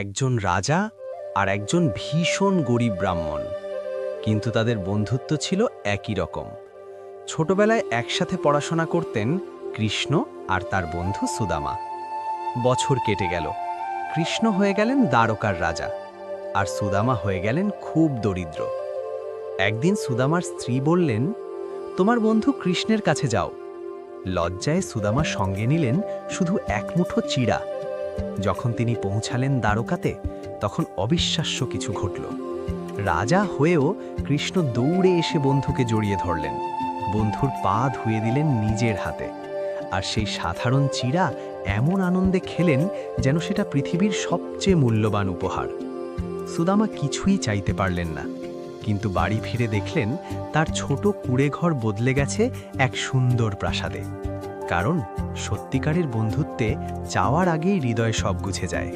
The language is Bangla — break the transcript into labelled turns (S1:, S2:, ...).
S1: একজন রাজা আর একজন ভীষণ গরিব ব্রাহ্মণ, কিন্তু তাদের বন্ধুত্ব ছিল একই রকম। ছোটবেলায় একসাথে পড়াশোনা করতেন কৃষ্ণ আর তার বন্ধু সুদামা। বছর কেটে গেল, কৃষ্ণ হয়ে গেলেন দ্বারকার রাজা, আর সুদামা হয়ে গেলেন খুব দরিদ্র। একদিন সুদামার স্ত্রী বললেন, তোমার বন্ধু কৃষ্ণের কাছে যাও। লজ্জায় সুদামা সঙ্গে নিলেন শুধু এক মুঠো চিড়া। যখন তিনি পৌঁছালেন দ্বারকাতে, তখন অবিশ্বাস্য কিছু ঘটল। রাজা হয়েও কৃষ্ণ দৌড়ে এসে বন্ধুকে জড়িয়ে ধরলেন, বন্ধুর পা ধুয়ে দিলেন নিজের হাতে, আর সেই সাধারণ চিড়া এমন আনন্দে খেলেন যেন সেটা পৃথিবীর সবচেয়ে মূল্যবান উপহার। সুদামা কিছুই চাইতে পারলেন না, কিন্তু বাড়ি ফিরে দেখলেন তার ছোট কুঁড়েঘর বদলে গেছে এক সুন্দর প্রাসাদে। কারণ সত্যিকারের বন্ধুত্বে চাওয়ার আগেই হৃদয় সব গুছে যায়।